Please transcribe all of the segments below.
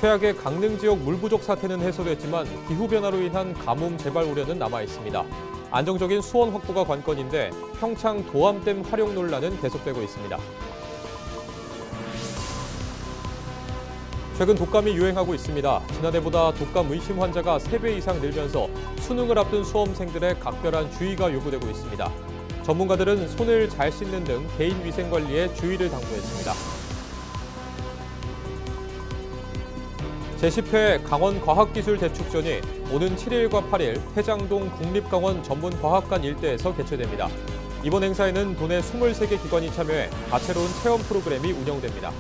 최악의 강릉 지역 물 부족 사태는 해소됐지만 기후변화로 인한 가뭄 재발 우려는 남아 있습니다. 안정적인 수원 확보가 관건인데 평창 도암댐 활용 논란은 계속되고 있습니다. 최근 독감이 유행하고 있습니다. 지난해보다 독감 의심 환자가 3배 이상 늘면서 수능을 앞둔 수험생들의 각별한 주의가 요구되고 있습니다. 전문가들은 손을 잘 씻는 등 개인 위생 관리에 주의를 당부했습니다. 제10회 강원과학기술대축전이 오는 7일과 8일 태장동 국립강원 전문과학관 일대에서 개최됩니다. 이번 행사에는 도내 23개 기관이 참여해 다채로운 체험 프로그램이 운영됩니다.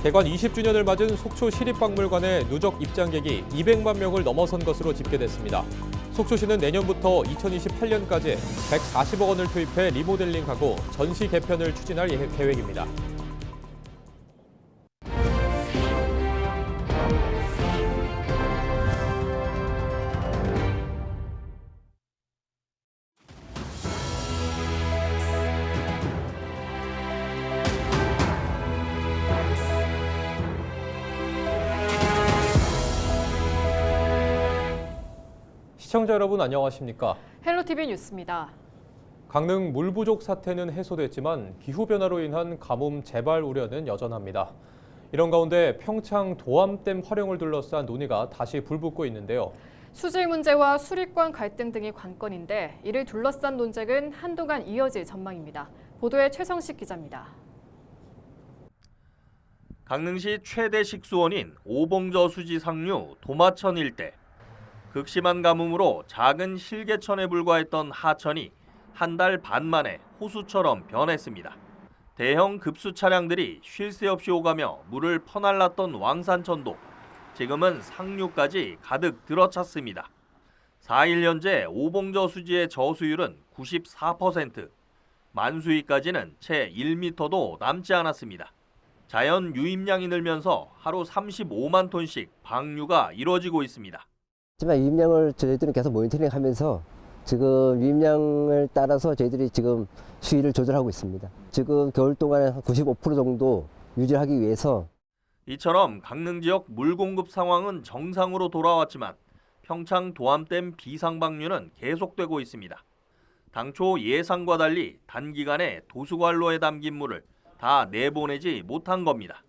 개관 20주년을 맞은 속초 시립박물관의 누적 입장객이 200만 명을 넘어선 것으로 집계됐습니다. 속초시는 내년부터 2028년까지 140억 원을 투입해 리모델링하고 전시 개편을 추진할 계획입니다. 시청자 여러분 안녕하십니까? 헬로티비 뉴스입니다. 강릉 물 부족 사태는 해소됐지만 기후변화로 인한 가뭄 재발 우려는 여전합니다. 이런 가운데 평창 도암댐 활용을 둘러싼 논의가 다시 불붙고 있는데요. 수질 문제와 수리권 갈등 등이 관건인데 이를 둘러싼 논쟁은 한동안 이어질 전망입니다. 보도에 최성식 기자입니다. 강릉시 최대 식수원인 오봉저 수지 상류 도마천 일대. 극심한 가뭄으로 작은 실개천에 불과했던 하천이 한 달 반 만에 호수처럼 변했습니다. 대형 급수 차량들이 쉴 새 없이 오가며 물을 퍼날랐던 왕산천도 지금은 상류까지 가득 들어찼습니다. 4일 현재 오봉저 수지의 저수율은 94%, 만수위까지는 채 1m도 남지 않았습니다. 자연 유입량이 늘면서 하루 35만 톤씩 방류가 이뤄지고 있습니다. 하지만 유입량을 저희들은 계속 모니터링하면서 지금 유입량을 따라서 저희들이 지금 수위를 조절하고 있습니다. 지금 겨울 동안에 한 95% 정도 유지하기 위해서 이처럼 강릉 지역 물 공급 상황은 정상으로 돌아왔지만 평창 도암댐 비상 방류는 계속되고 있습니다. 당초 예상과 달리 단기간에 도수관로에 담긴 물을 다 내보내지 못한 겁니다.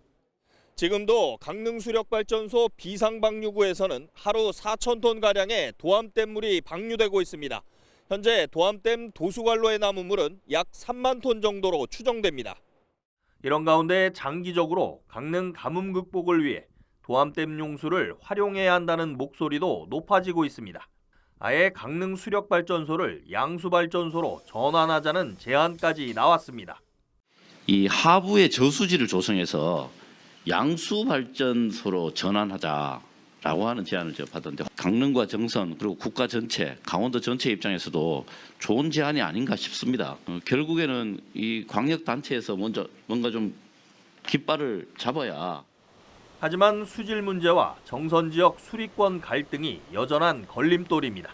지금도 강릉 수력발전소 비상방류구에서는 하루 4,000톤 가량의 도암댐 물이 방류되고 있습니다. 현재 도암댐 도수관로에 남은 물은 약 3만 톤 정도로 추정됩니다. 이런 가운데 장기적으로 강릉 가뭄 극복을 위해 도암댐 용수를 활용해야 한다는 목소리도 높아지고 있습니다. 아예 강릉 수력발전소를 양수발전소로 전환하자는 제안까지 나왔습니다. 이 하부의 저수지를 조성해서 양수발전소로 전환하자라고 하는 제안을 제가 받았는데 강릉과 정선 그리고 국가 전체, 강원도 전체 입장에서도 좋은 제안이 아닌가 싶습니다. 결국에는 이 광역단체에서 먼저 뭔가 좀 깃발을 잡아야. 하지만 수질 문제와 정선 지역 수리권 갈등이 여전한 걸림돌입니다.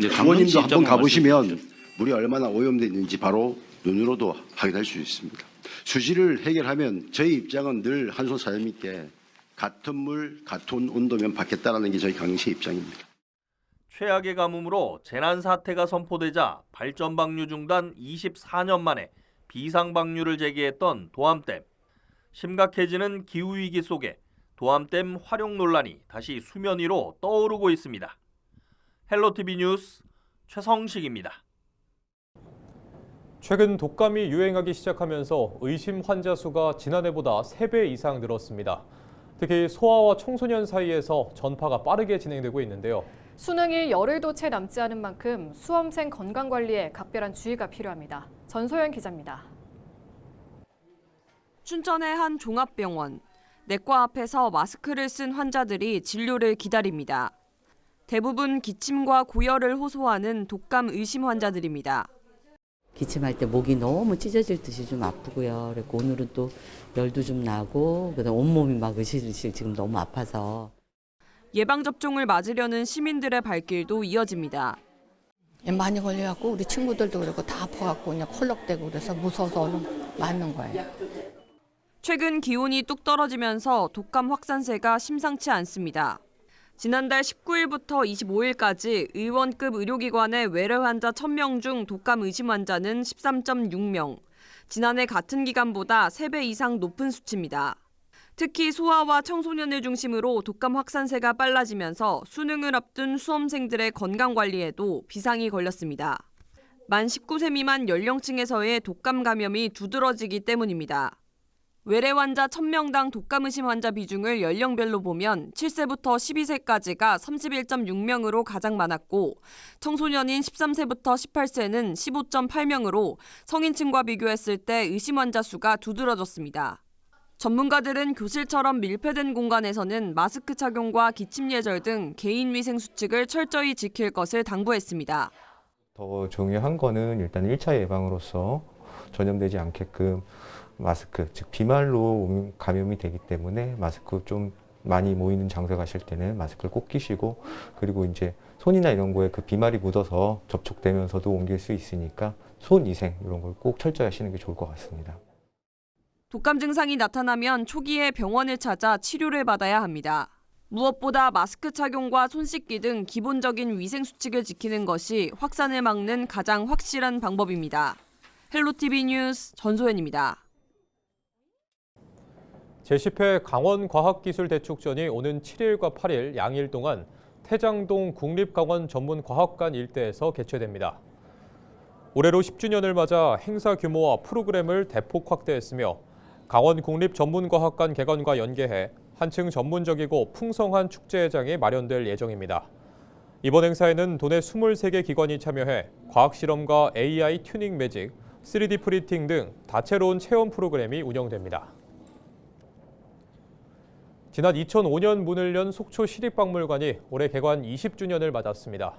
의원님도 한번 가보시면 물이 얼마나 오염되어 있는지 바로 눈으로도 확인할 수 있습니다. 수질을 해결하면 저희 입장은 늘 한손 사장님께 같은 물, 같은 온도면 받겠다라는 게 저희 강릉시의 입장입니다. 최악의 가뭄으로 재난 사태가 선포되자 발전 방류 중단 24년 만에 비상 방류를 재개했던 도암댐. 심각해지는 기후 위기 속에 도암댐 활용 논란이 다시 수면 위로 떠오르고 있습니다. 헬로티비 뉴스 최성식입니다. 최근 독감이 유행하기 시작하면서 의심 환자 수가 지난해보다 3배 이상 늘었습니다. 특히 소아와 청소년 사이에서 전파가 빠르게 진행되고 있는데요. 수능이 열흘도 채 남지 않은 만큼 수험생 건강관리에 각별한 주의가 필요합니다. 전소연 기자입니다. 춘천의 한 종합병원. 내과 앞에서 마스크를 쓴 환자들이 진료를 기다립니다. 대부분 기침과 고열을 호소하는 독감 의심 환자들입니다. 기침할 때 목이 너무 찢어질 듯이 좀 아프고요. 그리고 오늘은 또 열도 좀 나고 그다음 온몸이 막 으실으실 지금 너무 아파서. 예방접종을 맞으려는 시민들의 발길도 이어집니다. 많이 걸려갖고 우리 친구들도 그러고 다 아파갖고 그냥 콜록대고 그래서 무서워서 얼른 맞는 거예요. 최근 기온이 뚝 떨어지면서 독감 확산세가 심상치 않습니다. 지난달 19일부터 25일까지 의원급 의료기관의 외래 환자 1000명 중 독감 의심 환자는 13.6명. 지난해 같은 기간보다 3배 이상 높은 수치입니다. 특히 소아와 청소년을 중심으로 독감 확산세가 빨라지면서 수능을 앞둔 수험생들의 건강관리에도 비상이 걸렸습니다. 만 19세 미만 연령층에서의 독감 감염이 두드러지기 때문입니다. 외래 환자 1000명당 독감 의심 환자 비중을 연령별로 보면 7세부터 12세까지가 31.6명으로 가장 많았고 청소년인 13세부터 18세는 15.8명으로 성인층과 비교했을 때 의심 환자 수가 두드러졌습니다. 전문가들은 교실처럼 밀폐된 공간에서는 마스크 착용과 기침 예절 등 개인 위생 수칙을 철저히 지킬 것을 당부했습니다. 더 중요한 거는 일단 1차 예방으로서 전염되지 않게끔 마스크, 즉 비말로 감염이 되기 때문에 마스크 좀 많이 모이는 장소에 가실 때는 마스크를 꼭 끼시고, 그리고 이제 손이나 이런 거에 그 비말이 묻어서 접촉되면서도 옮길 수 있으니까 손 위생 이런 걸 꼭 철저히 하시는 게 좋을 것 같습니다. 독감 증상이 나타나면 초기에 병원을 찾아 치료를 받아야 합니다. 무엇보다 마스크 착용과 손 씻기 등 기본적인 위생 수칙을 지키는 것이 확산을 막는 가장 확실한 방법입니다. 헬로티비 뉴스 전소연입니다. 제10회 강원과학기술대축전이 오는 7일과 8일 양일 동안 태장동 국립강원전문과학관 일대에서 개최됩니다. 올해로 10주년을 맞아 행사 규모와 프로그램을 대폭 확대했으며 강원국립전문과학관 개관과 연계해 한층 전문적이고 풍성한 축제회장이 마련될 예정입니다. 이번 행사에는 도내 23개 기관이 참여해 과학실험과 AI 튜닝 매직, 3D 프린팅 등 다채로운 체험 프로그램이 운영됩니다. 지난 2005년 문을 연 속초 시립박물관이 올해 개관 20주년을 맞았습니다.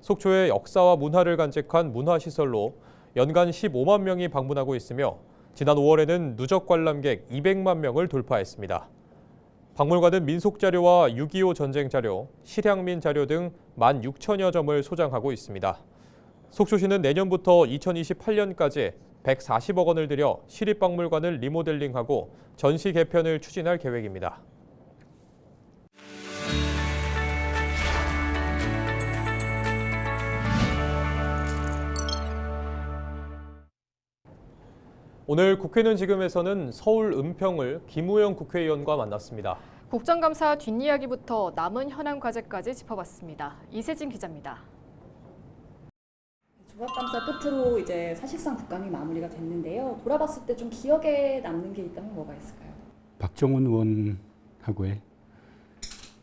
속초의 역사와 문화를 간직한 문화시설로 연간 15만 명이 방문하고 있으며 지난 5월에는 누적 관람객 200만 명을 돌파했습니다. 박물관은 민속자료와 6.25 전쟁 자료, 실향민 자료 등 16,000여 점을 소장하고 있습니다. 속초시는 내년부터 2028년까지 140억 원을 들여 시립박물관을 리모델링하고 전시 개편을 추진할 계획입니다. 오늘 국회는 지금에서는 서울 은평을 김우영 국회의원과 만났습니다. 국정감사 뒷이야기부터 남은 현안 과제까지 짚어봤습니다. 이세진 기자입니다. 종합감사 끝으로 이제 사실상 국감이 마무리가 됐는데요. 돌아봤을 때 좀 기억에 남는 게 있다면 뭐가 있을까요? 박정훈 의원하고의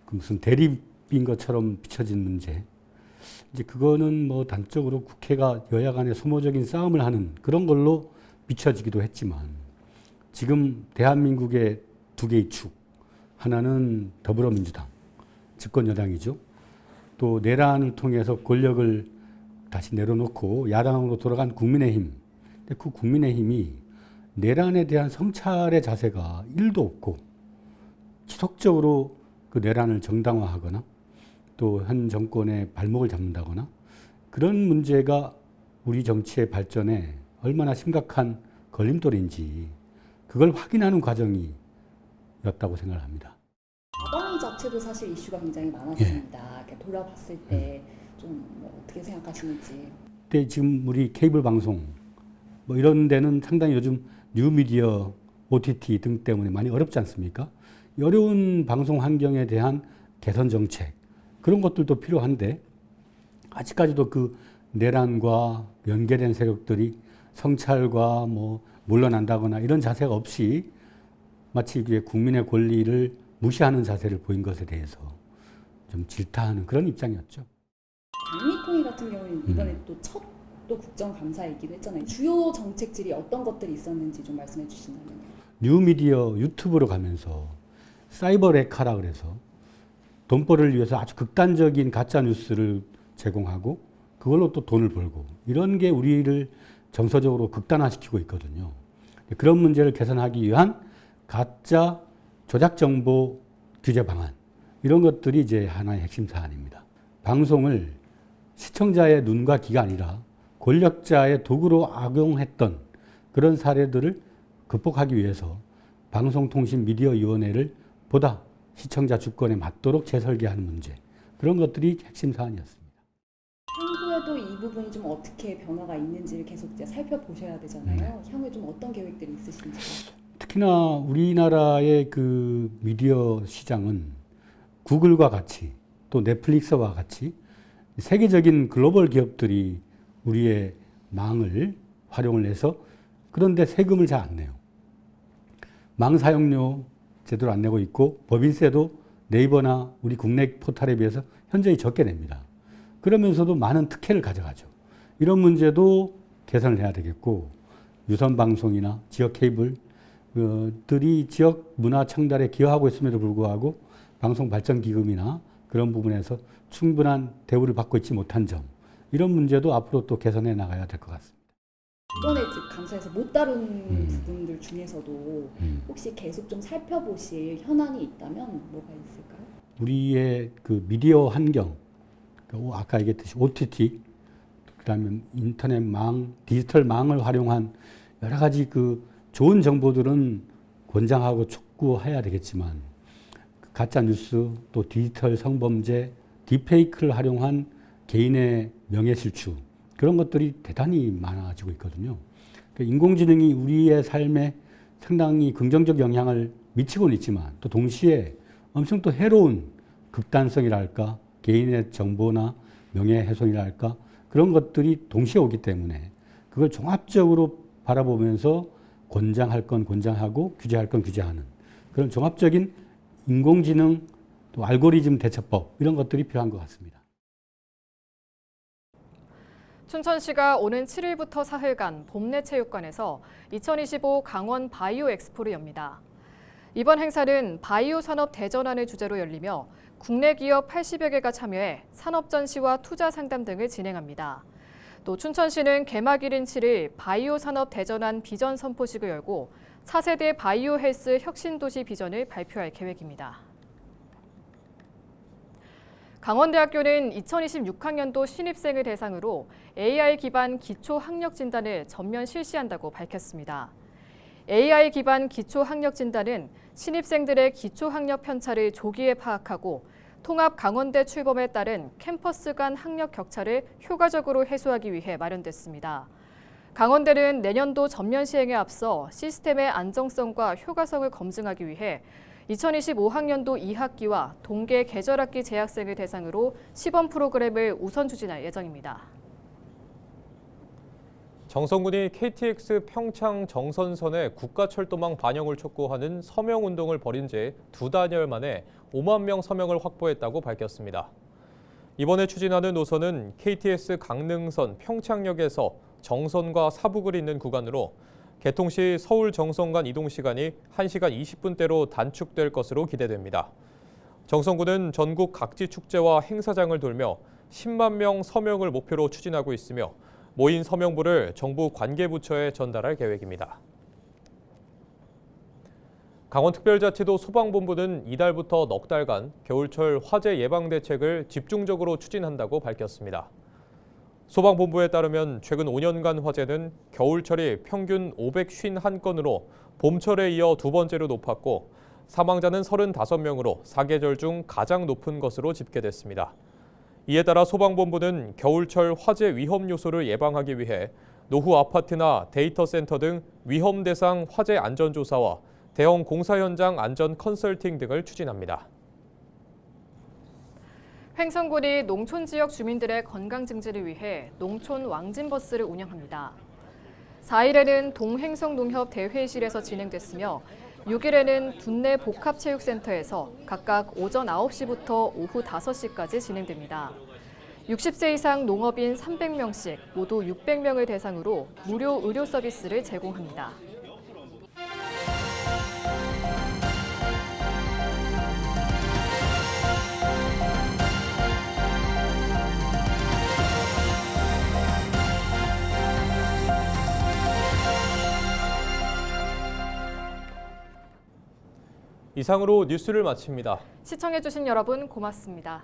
그 무슨 대립인 것처럼 비춰진 문제. 이제 그거는 뭐 단적으로 국회가 여야 간의 소모적인 싸움을 하는 그런 걸로 비춰지기도 했지만 지금 대한민국의 두 개의 축, 하나는 더불어민주당, 집권 여당이죠. 또 내란을 통해서 권력을 다시 내려놓고 야당으로 돌아간 국민의힘. 근데 그 국민의힘이 내란에 대한 성찰의 자세가 1도 없고 지속적으로 그 내란을 정당화하거나 또 현 정권의 발목을 잡는다거나 그런 문제가 우리 정치의 발전에 얼마나 심각한 걸림돌인지 그걸 확인하는 과정이었다고 생각을 합니다. 과방위 자체도 사실 이슈가 굉장히 많았습니다. 예. 돌아봤을 때 좀 어떻게 생각하시는지. 근데 지금 우리 케이블 방송 뭐 이런 데는 상당히 요즘 뉴미디어, OTT 등 때문에 많이 어렵지 않습니까? 어려운 방송 환경에 대한 개선 정책 그런 것들도 필요한데 아직까지도 그 내란과 연계된 세력들이 성찰과 뭐 물러난다거나 이런 자세가 없이 마치 국민의 권리를 무시하는 자세를 보인 것에 대해서 좀 질타하는 그런 입장이었죠. 당미통일 같은 경우는 이번에 또 첫 국정감사이기도 했잖아요. 주요 정책들이 어떤 것들이 있었는지 좀 말씀해 주신다면요. 뉴미디어 유튜브로 가면서 사이버 레카라 그래서 돈벌이를 위해서 아주 극단적인 가짜 뉴스를 제공하고 그걸로 또 돈을 벌고 이런 게 우리를 정서적으로 극단화시키고 있거든요. 그런 문제를 개선하기 위한 가짜 조작 정보 규제 방안 이런 것들이 이제 하나의 핵심 사안입니다. 방송을 시청자의 눈과 귀가 아니라 권력자의 도구로 악용했던 그런 사례들을 극복하기 위해서 방송통신미디어위원회를 보다 시청자 주권에 맞도록 재설계하는 문제, 그런 것들이 핵심 사안이었습니다. 향후에도 이 부분이 좀 어떻게 변화가 있는지를 계속 이제 살펴보셔야 되잖아요. 향후에 좀 어떤 계획들이 있으신지. 특히나 우리나라의 그 미디어 시장은 구글과 같이 또 넷플릭스와 같이 세계적인 글로벌 기업들이 우리의 망을 활용을 해서, 그런데 세금을 잘 안 내요. 망 사용료 제대로 안 내고 있고, 법인세도 네이버나 우리 국내 포털에 비해서 현저히 적게 냅니다. 그러면서도 많은 특혜를 가져가죠. 이런 문제도 개선을 해야 되겠고, 유선 방송이나 지역 케이블들이 지역 문화 창달에 기여하고 있음에도 불구하고 방송 발전 기금이나 그런 부분에서 충분한 대우를 받고 있지 못한 점, 이런 문제도 앞으로 또 개선해 나가야 될 것 같습니다. 이번에 감사에서 못 다룬 부분들 중에서도 혹시 계속 좀 살펴보실 현안이 있다면 뭐가 있을까요? 우리의 그 미디어 환경, 아까 얘기했듯이 OTT, 그다음에 인터넷 망, 디지털 망을 활용한 여러 가지 그 좋은 정보들은 권장하고 촉구해야 되겠지만, 가짜 뉴스, 또 디지털 성범죄, 딥페이크를 활용한 개인의 명예 실추, 그런 것들이 대단히 많아지고 있거든요. 인공지능이 우리의 삶에 상당히 긍정적 영향을 미치고는 있지만, 또 동시에 엄청 또 해로운 극단성이랄까, 개인의 정보나 명예훼손이랄까, 그런 것들이 동시에 오기 때문에 그걸 종합적으로 바라보면서 권장할 건 권장하고 규제할 건 규제하는 그런 종합적인 인공지능 또 알고리즘 대처법, 이런 것들이 필요한 것 같습니다. 춘천시가 오는 7일부터 사흘간 봄내체육관에서 2025 강원 바이오 엑스포를 엽니다. 이번 행사는 바이오 산업 대전환을 주제로 열리며 국내 기업 80여 개가 참여해 산업 전시와 투자 상담 등을 진행합니다. 또 춘천시는 개막일인 7일 바이오 산업 대전환 비전 선포식을 열고 4세대 바이오 헬스 혁신도시 비전을 발표할 계획입니다. 강원대학교는 2026학년도 신입생을 대상으로 AI 기반 기초 학력 진단을 전면 실시한다고 밝혔습니다. AI 기반 기초 학력 진단은 신입생들의 기초 학력 편차를 조기에 파악하고 통합 강원대 출범에 따른 캠퍼스 간 학력 격차를 효과적으로 해소하기 위해 마련됐습니다. 강원대는 내년도 전면 시행에 앞서 시스템의 안정성과 효과성을 검증하기 위해 2025학년도 2학기와 동계 계절학기 재학생을 대상으로 시범 프로그램을 우선 추진할 예정입니다. 정성군이 KTX 평창 정선선에 국가철도망 반영을 촉구하는 서명운동을 벌인 지 2달여 만에 5만 명 서명을 확보했다고 밝혔습니다. 이번에 추진하는 노선은 KTX 강릉선 평창역에서 정선과 사북을 잇는 구간으로 개통 시 서울 정선 간 이동 시간이 1시간 20분대로 단축될 것으로 기대됩니다. 정성군은 전국 각지 축제와 행사장을 돌며 10만 명 서명을 목표로 추진하고 있으며 모인 서명부를 정부 관계부처에 전달할 계획입니다. 강원특별자치도 소방본부는 이달부터 넉 달간 겨울철 화재 예방 대책을 집중적으로 추진한다고 밝혔습니다. 소방본부에 따르면 최근 5년간 화재는 겨울철이 평균 551건으로 봄철에 이어 두 번째로 높았고 사망자는 35명으로 사계절 중 가장 높은 것으로 집계됐습니다. 이에 따라 소방본부는 겨울철 화재 위험 요소를 예방하기 위해 노후 아파트나 데이터 센터 등 위험 대상 화재 안전조사와 대형 공사 현장 안전 컨설팅 등을 추진합니다. 횡성군이 농촌 지역 주민들의 건강 증진을 위해 농촌 왕진버스를 운영합니다. 4일에는 동횡성농협 대회실에서 진행됐으며 6일에는 둔내 복합체육센터에서 각각 오전 9시부터 오후 5시까지 진행됩니다. 60세 이상 농업인 300명씩 모두 600명을 대상으로 무료 의료 서비스를 제공합니다. 이상으로 뉴스를 마칩니다. 시청해주신 여러분 고맙습니다.